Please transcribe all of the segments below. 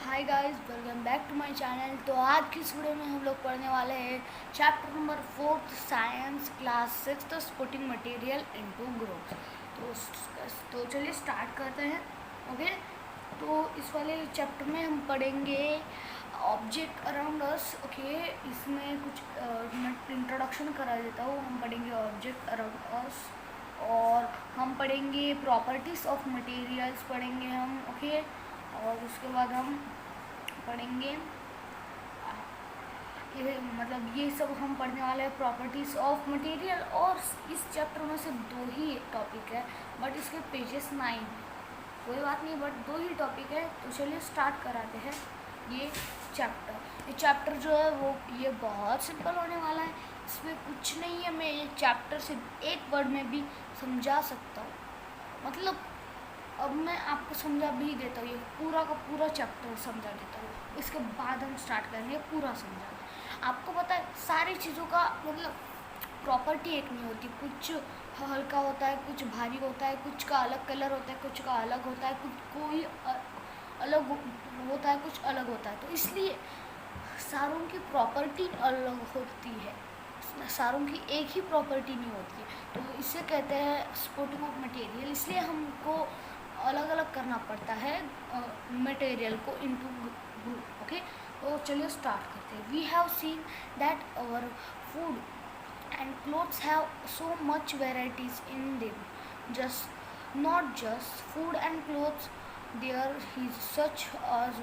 Hi guys, welcome back to my channel. तो आज की इस वीडियो में हम लोग पढ़ने वाले हैं chapter number 4 science class 6 supporting material into group. तो चलिए स्टार्ट करते हैं। ओके, तो इस वाले चैप्टर में हम पढ़ेंगे ऑब्जेक्ट अराउंड अस। ओके, इसमें कुछ इंट्रोडक्शन करा देता हूँ। हम पढ़ेंगे ऑब्जेक्ट अराउंड अस और हम पढ़ेंगे प्रॉपर्टीज़ ऑफ मटेरियल्स पढ़ेंगे हम। ओके, और उसके बाद हम पढ़ेंगे ये सब हम पढ़ने वाले हैं प्रॉपर्टीज़ ऑफ मटेरियल। और इस चैप्टर में से दो ही टॉपिक है, बट इसके पेजेस 9 हैं। कोई बात नहीं, बट दो ही टॉपिक है। तो चलिए स्टार्ट कराते हैं ये चैप्टर जो है वो ये बहुत सिंपल होने वाला है। इसमें कुछ नहीं है, मैं ये चैप्टर सिर्फ एक वर्ड में भी समझा सकता हूँ। मतलब अब मैं आपको समझा भी देता हूँ, ये पूरा का पूरा चैप्टर समझा देता हूँ। इसके बाद हम स्टार्ट करेंगे पूरा समझाना। आपको पता है सारी चीज़ों का मतलब प्रॉपर्टी एक नहीं होती। कुछ हल्का होता है, कुछ भारी होता है, कुछ का अलग कलर होता है, कुछ का अलग होता है, कोई अलग होता है, कुछ अलग होता है। तो इसलिए सारों की प्रॉपर्टी अलग होती है, सारों की एक ही प्रॉपर्टी नहीं होती है। तो इसे कहते हैं सपोर्टिंग ऑफ मटेरियल। इसलिए हमको अलग अलग करना पड़ता है मटेरियल को इनटू ग्रुप। ओके, तो चलिए स्टार्ट करते हैं। We have seen that our food and clothes have so much varieties in them. Not just food and clothes, there is such as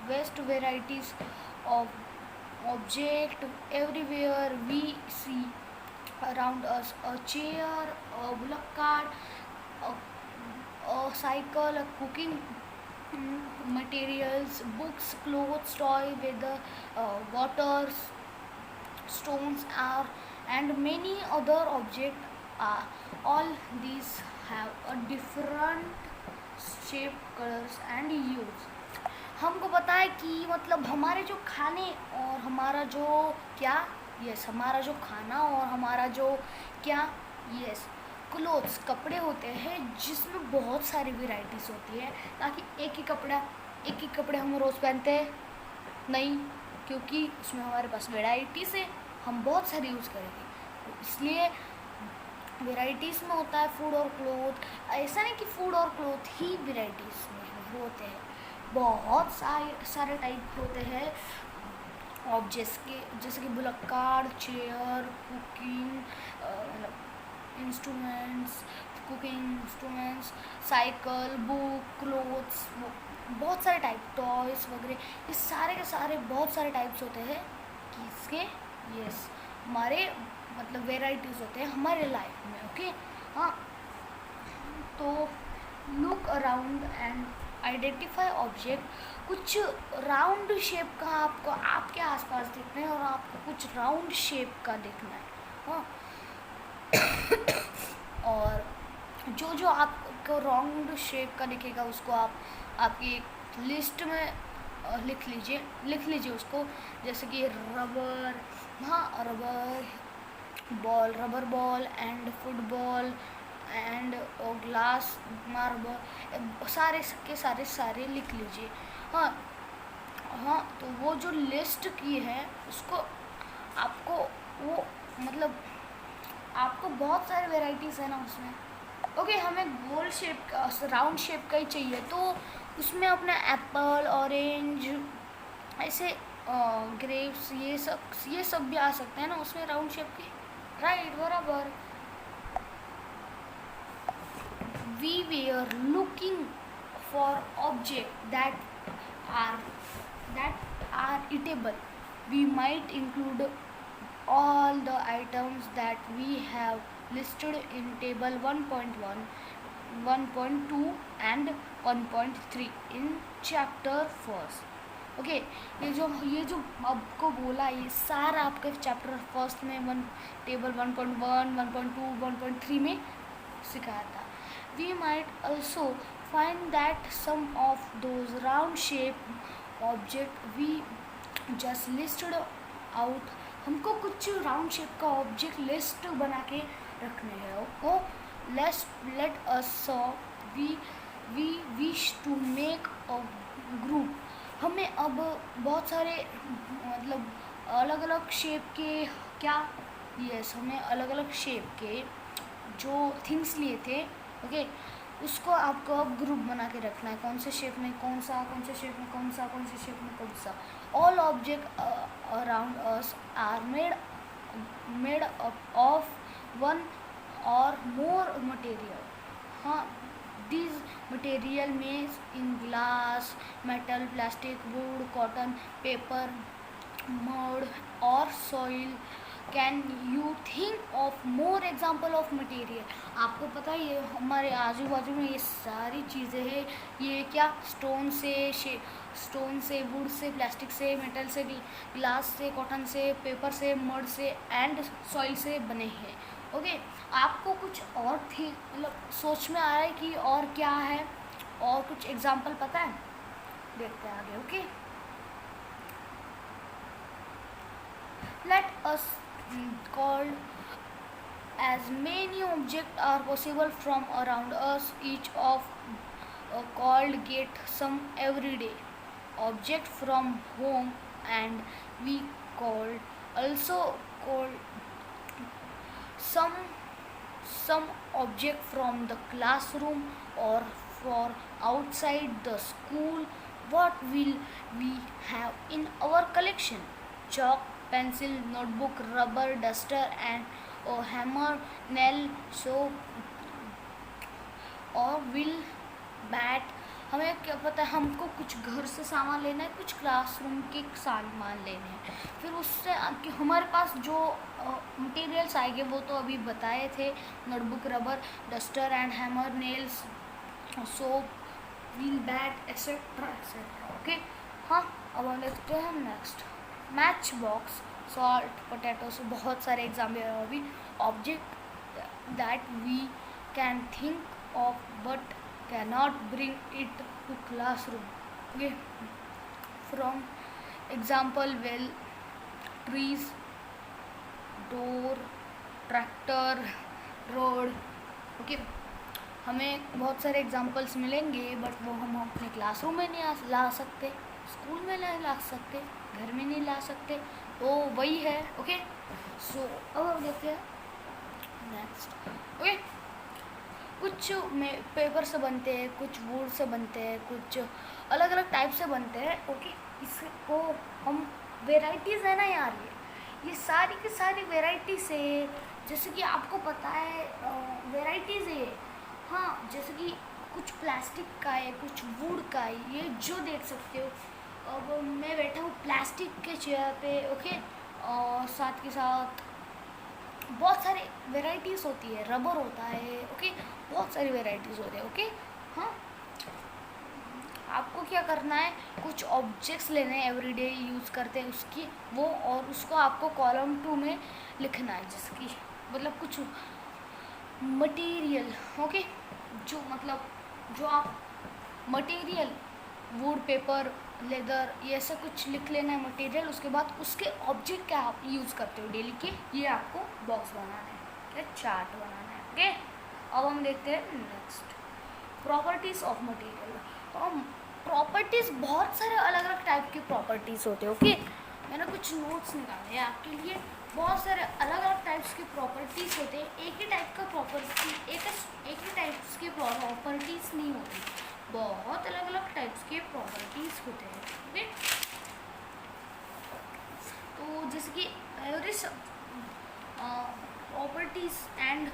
vast varieties of object everywhere we see around us. A chair, a bullock cart, a cycle, a cooking materials, books, clothes, toy, weather, waters, stones are and many other objects are. All these have a different shape, colors and use. हमको पता है कि मतलब हमारे जो खाने और हमारा जो क्या हमारा जो खाना और हमारा जो क्या क्लोथ्स कपड़े होते हैं जिसमें बहुत सारी वेराइटीज़ होती है। ताकि एक ही कपड़े हम रोज़ पहनते हैं नहीं, क्योंकि उसमें हमारे पास वेराइटीज़ है, हम बहुत सारी यूज़ करेंगे। तो इसलिए वेराइटीज़ में होता है फूड और क्लोथ। ऐसा नहीं कि फूड और क्लोथ ही वेराइटीज़ में होते हैं, बहुत सारे टाइप होते हैं ऑब्जेक्ट्स के, जैसे कि bullock card, chair, cooking instruments, cycle, book, clothes, बहुत सारे टाइप, टॉयस वगैरह। ये सारे के सारे बहुत सारे टाइप्स होते हैं किसके हमारे मतलब वेराइटीज़ होते हैं हमारे लाइफ में। ओके, हाँ, तो look around and identify object. कुछ राउंड शेप का आपको आपके आसपास देखना है और आपको कुछ राउंड शेप का देखना है। हाँ, और जो आपको राउंड शेप का दिखेगा उसको आप आपकी एक लिस्ट में लिख लीजिए उसको। जैसे कि रबर, हाँ, rubber ball and football and glass marble, सारे लिख लीजिए। हाँ हाँ, तो वो जो लिस्ट की है उसको आपको वो मतलब आपको बहुत सारे वेराइटीज़ है ना उसमें। ओके, हमें गोल शेप का राउंड शेप का ही चाहिए, तो उसमें अपना एप्पल, ऑरेंज, ऐसे ग्रेप्स, ये सब भी आ सकते हैं ना उसमें राउंड शेप के। राइट, बराबर। We were looking for objects that are eatable. We might include all the items that we have listed in table 1.1, 1.2 and 1.3 in chapter 1. Okay, ये जो आपको बोला ये सारा आपके चैप्टर 1 में टेबल 1.1, 1.2, 1.3 में सिखाया था। We might also find that some of those round shape object we just listed out, हमको कुछ राउंड शेप का ऑब्जेक्ट लिस्ट बना के रखने हैं। ओ let us saw we wish to make a group। हमें अब बहुत सारे मतलब अलग अलग शेप के क्या, यस, हमने अलग अलग शेप के जो थिंग्स लिए थे, ओके, उसको आपको अब ग्रुप बना के रखना है, कौन से शेप में कौन सा, कौन से शेप में कौन सा, कौन से शेप में कौन सा. All object around us are made up of one or more material. हाँ, these material made in glass, metal, plastic, wood, cotton, paper, mud or soil. Can you think of more example of material? आपको पता है ये हमारे आजू बाजू में ये सारी चीज़ें हैं, ये क्या स्टोन से, वुड से, प्लास्टिक से, मेटल से, ग्लास से, कॉटन से, पेपर से, मड से एंड सॉइल से बने हैं. ओके, आपको कुछ और थी मतलब सोच में आ रहा है कि और क्या है, और कुछ एग्जाम्पल पता है, देखते हैं आगे. Okay, let us called as many objects are possible from around us. Each of called get some every day object from home, and we called also called some object from the classroom or for outside the school. What will we have in our collection? Chalk, pencil, notebook, rubber, duster and a hammer, nail, soap और will bat. हमें क्या पता है, हमको कुछ घर से सामान लेना है, कुछ क्लासरूम के सामान लेने हैं. फिर उससे कि हमारे पास जो मटेरियल्स आएंगे वो तो अभी बताए थे, notebook, rubber, duster and hammer, nails, soap, wheel, bat etcetera etcetera. Okay, हाँ, अब हम देखते हैं next. Matchbox, salt, potatoes, बहुत सारे एग्जाम्पल है अभी. Object that we can think of but cannot bring it to classroom. Okay, from example, well, trees, door, tractor, road. Okay, हमें बहुत सारे एग्जाम्पल्स मिलेंगे बट वो हम अपने क्लासरूम में नहीं ला सकते, स्कूल में नहीं ला सकते, घर में नहीं ला सकते, तो वही है. ओके, सो अब हम देखते हैं नेक्स्ट. ओके, कुछ में पेपर से बनते हैं, कुछ वुड से बनते हैं, कुछ अलग अलग टाइप से बनते हैं. ओके, इसको हम वेराइटीज़ है ना यार, ये सारी की सारी वेराइटी से, जैसे कि आपको पता है वेराइटीज़ है. हाँ, जैसे कि कुछ प्लास्टिक का है, कुछ वुड का है, ये जो देख सकते हो. अब मैं बैठा हूँ प्लास्टिक के चेयर पे. ओके, और साथ के साथ बहुत सारे वेराइटीज़ होती है, रबर होता है. ओके, बहुत सारी वेराइटीज़ होती है. ओके, हाँ, आपको क्या करना है, कुछ ऑब्जेक्ट्स लेने हैं, एवरीडे यूज़ करते हैं उसकी वो, और उसको आपको कॉलम 2 में लिखना है, जिसकी मतलब कुछ मटेरियल. ओके, जो मतलब जो आप मटेरियल वुड, पेपर, लेदर, ये ऐसा कुछ लिख लेना है मटेरियल. उसके बाद उसके ऑब्जेक्ट क्या आप यूज़ करते हो डेली के, ये आपको बॉक्स बनाना है, क्या चार्ट बनाना है. ओके, अब हम देखते हैं next, properties of material. Properties बहुत सारे अलग अलग टाइप के प्रॉपर्टीज़ होते हैं. ओके, मैंने कुछ नोट्स निकाले हैं आपके लिए. बहुत सारे अलग अलग टाइप्स के प्रॉपर्टीज़ होते हैं. एक ही टाइप का प्रॉपर्टी, एक ही टाइप्स के प्रॉपर्टीज़ नहीं होती, बहुत अलग अलग टाइप्स के प्रॉपर्टीज़ होते हैं. ओके, तो जैसे कि एवरेज प्रॉपर्टीज़ एंड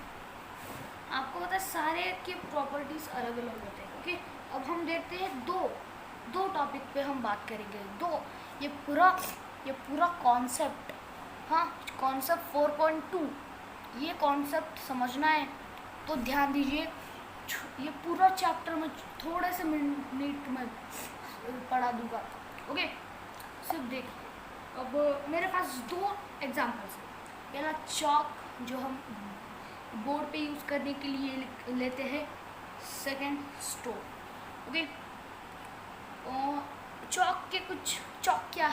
आपको पता है सारे के प्रॉपर्टीज़ अलग अलग होते हैं. ओके, अब हम देखते हैं दो टॉपिक पे हम बात करेंगे. ये पूरा कॉन्सेप्ट, हाँ, कॉन्सेप्ट 4.2, ये कॉन्सेप्ट समझना है तो ध्यान दीजिए. ये पूरा चैप्टर में थोड़े से मिनट में पढ़ा दूंगा. ओके, सिर्फ देखिए. अब मेरे पास 2 एग्जाम्पल्स हैं. पहला चॉक, जो हम बोर्ड पे यूज़ करने के लिए लेते हैं. Second stove. ओके, चॉक क्या,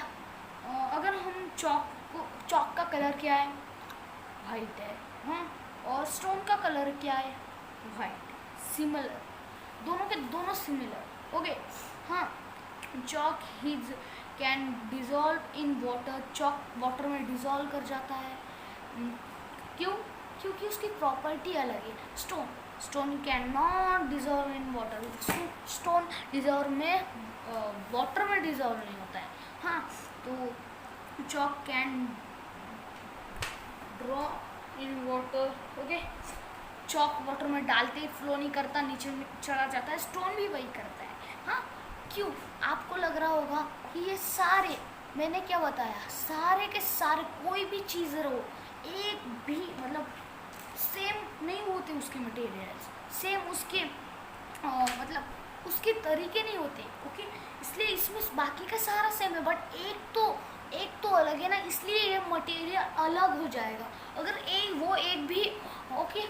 अगर हम चॉक का कलर क्या है, वाइट है. हाँ, और स्टोन का कलर क्या है, वाइट. सिमिलर, दोनों सिमिलर. ओके, हाँ, chalk can dissolve in water, chalk water में डिज़ोल्व कर जाता है। क्यों? क्योंकि उसकी प्रॉपर्टी अलग है। Stone can not dissolve in water, stone dissolve में वाटर में डिज़ोल्व नहीं होता है। हाँ, तो chalk can draw in water, okay. Chalk water में डालते ही फ्लो नहीं करता, नीचे चला जाता है, स्टोन भी वही करता है। हाँ, क्यों? आपको लग रहा होगा कि ये सारे, मैंने क्या बताया, सारे के सारे कोई भी चीज़ रहो, एक भी मतलब सेम नहीं होते उसके मटेरियल्स, सेम उसके मतलब उसके तरीके नहीं होते, ओके। इसलिए इसमें बाकी का सारा सेम है, बट एक तो अलग है ना, इसलिए ये मटेरियल अलग हो जाएगा। अगर एक भी ओके,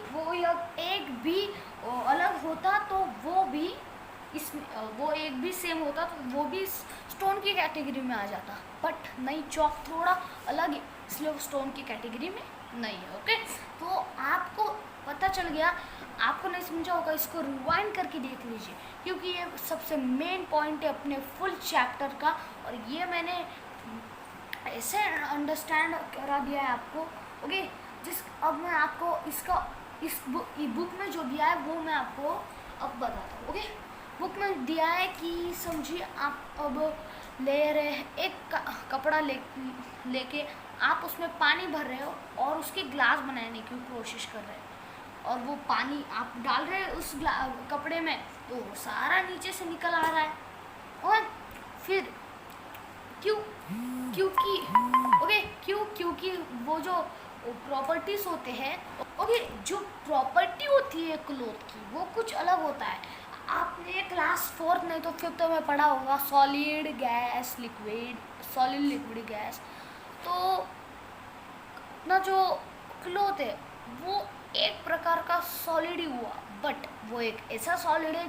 एक भी अलग होता तो वो भी इसमें, वो एक भी सेम होता तो वो भी स्टोन की कैटेगरी में आ जाता, बट नहीं, चॉक थोड़ा अलग है इसलिए वो स्टोन की कैटेगरी में नहीं है, ओके। तो आपको पता चल गया, आपको नहीं समझा होगा, इसको रिवाइंड करके देख लीजिए, क्योंकि ये सबसे मेन पॉइंट है अपने फुल चैप्टर का, और ये मैंने ऐसे अंडरस्टैंड करा दिया है आपको, ओके। अब मैं आपको इस बुक में जो दिया है वो मैं आपको अब बताता हूँ, ओके। बुक में दिया है कि समझिए आप अब ले रहे हैं एक कपड़ा लेके आप उसमें पानी भर रहे हो और उसके ग्लास बनाने की कोशिश कर रहे हैं, और वो पानी आप डाल रहे हैं उस कपड़े में, तो सारा नीचे से निकल आ रहा है। और फिर क्योंकि वो जो प्रॉपर्टीज होते हैं, ओके, जो प्रॉपर्टी होती है क्लॉथ की वो कुछ अलग होता है। आपने क्लास 4 नहीं तो 5th में पढ़ा होगा solid gas liquid, solid liquid gas. तो अपना जो क्लॉथ है वो एक प्रकार का सॉलिड ही हुआ, बट वो एक ऐसा सॉलिड है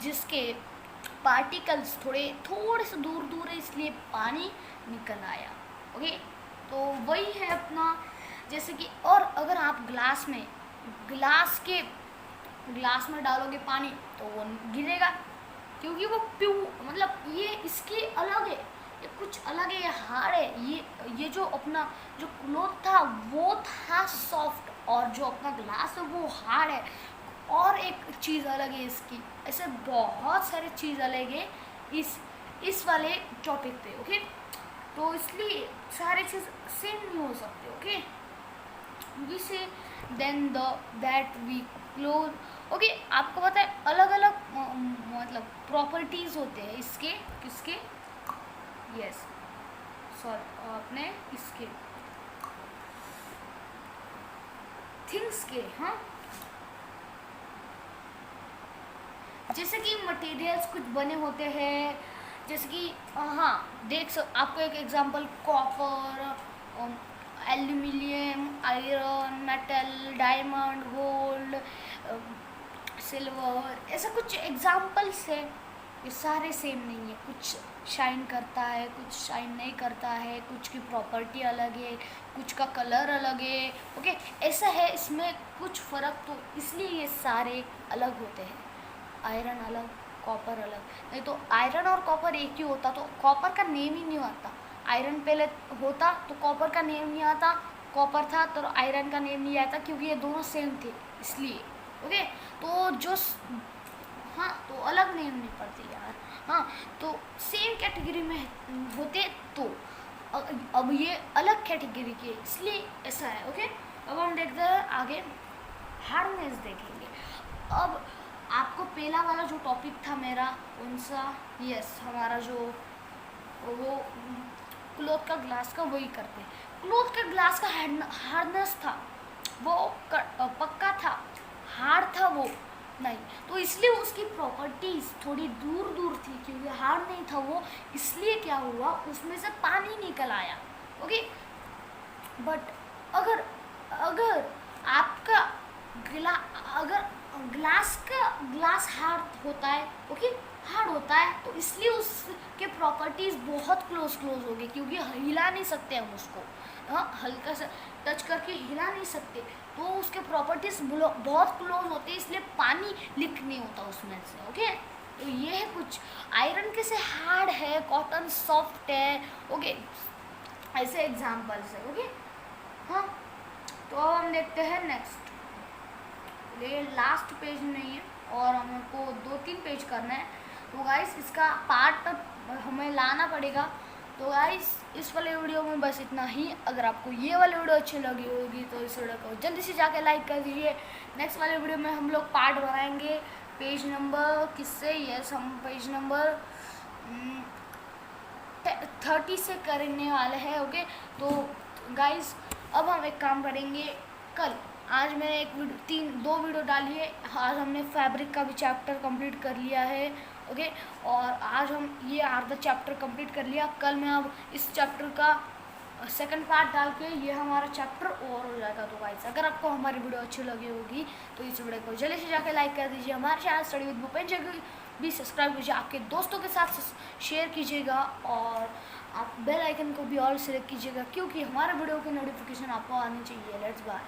जिसके पार्टिकल्स थोड़े से दूर है, इसलिए पानी निकल आया, ओके। तो वही है अपना, जैसे कि, और अगर आप ग्लास में डालोगे पानी तो वो गिरेगा, क्योंकि वो मतलब ये इसकी अलग है, ये कुछ अलग है, ये हार्ड है। ये जो अपना जो क्लॉथ था वो था सॉफ्ट, और जो अपना ग्लास है वो हार्ड है। और एक चीज़ अलग है इसकी, ऐसे बहुत सारी चीज़ अलग है इस वाले टॉपिक पे, ओके। तो इसलिए सारे चीज़ सेम नहीं हो सकते, okay. We say then that we close, okay. आपको पता है अलग अलग मतलब प्रॉपर्टीज होते हैं इसके, किसके, यस, सॉरी, अपने इसके थिंग्स के, हाँ। जैसे कि मटेरियल्स कुछ बने होते हैं, जैसे कि हाँ, आपको एक example, copper, aluminium, iron, metal, diamond, gold, silver, ऐसा कुछ एग्जांपल्स है। ये सारे सेम नहीं है, कुछ शाइन करता है, कुछ शाइन नहीं करता है, कुछ की प्रॉपर्टी अलग है, कुछ का कलर अलग है, ओके। ऐसा है, इसमें कुछ फ़र्क, तो इसलिए ये सारे अलग होते हैं। आयरन अलग, कॉपर अलग, नहीं तो आयरन और कॉपर एक ही होता तो कॉपर का नेम ही नहीं आता। आयरन पहले होता तो कॉपर का नेम नहीं आता, कॉपर था तो आयरन का नेम नहीं आता, क्योंकि ये दोनों सेम थे इसलिए, ओके। तो हाँ, तो अलग नेम नहीं पड़ते यार, हाँ, तो सेम कैटेगरी में होते तो अब ये अलग कैटेगरी के, इसलिए ऐसा है, ओके। अब हम देखते हैं आगे, हार्डनेस देखेंगे। अब आपको पहला वाला जो टॉपिक था मेरा, कौन सा, यस, हमारा जो वो क्लॉथ का ग्लास का, वही करते हैं। क्लॉथ का ग्लास का हार्डनेस था, वो पक्का था, हार्ड था वो नहीं, तो इसलिए उसकी प्रॉपर्टीज थोड़ी दूर थी, क्योंकि हार्ड नहीं था वो, इसलिए क्या हुआ, उसमें से पानी निकल आया, ओके। बट अगर आपका ग्लास हार्ड होता है, ओके, हार्ड होता है, तो इसलिए उसके प्रॉपर्टीज बहुत क्लोज हो गए, क्योंकि हिला नहीं सकते हम उसको, हाँ, हल्का सा टच करके हिला नहीं सकते, तो उसके प्रॉपर्टीज बहुत क्लोज होते हैं, इसलिए पानी लीक नहीं होता उसमें से, ओके। तो ये है कुछ, आयरन कैसे हार्ड है, कॉटन सॉफ्ट है, ओके, ऐसे एग्जाम्पल्स है, ओके। हाँ, तो अब हम देखते हैं नेक्स्ट। ये लास्ट पेज नहीं है और हमको 2-3 पेज करना है, तो गाइस इसका पार्ट हमें लाना पड़ेगा। तो गाइस इस वाले वीडियो में बस इतना ही। अगर आपको ये वाली वीडियो अच्छी लगी होगी तो इस वीडियो को जल्दी से जाके लाइक कर दीजिए। नेक्स्ट वाले वीडियो में हम लोग पार्ट बनाएंगे पेज नंबर किससे, यस हम पेज नंबर 30 से करने वाले हैं, ओके। तो गाइस अब हम एक काम करेंगे, कल आज मैंने दो वीडियो डाली है। आज हमने फैब्रिक का भी चैप्टर कंप्लीट कर लिया है, ओके। और आज हम ये आधा चैप्टर कंप्लीट कर लिया। कल मैं अब इस चैप्टर का सेकंड पार्ट डाल के ये हमारा चैप्टर ओवर हो जाएगा। तो गाइस अगर आपको हमारी वीडियो अच्छी लगी होगी तो इस वीडियो को जल्दी से जाके लाइक कर दीजिए। हमारे चैनल स्टडी विद भूपेंद्र को भी सब्सक्राइब कीजिए, आपके दोस्तों के साथ शेयर कीजिएगा और आप बेल आइकन को भी ऑल सेलेक्ट कीजिएगा, क्योंकि हमारे वीडियो की नोटिफिकेशन आपको आनी चाहिए। Let's bye.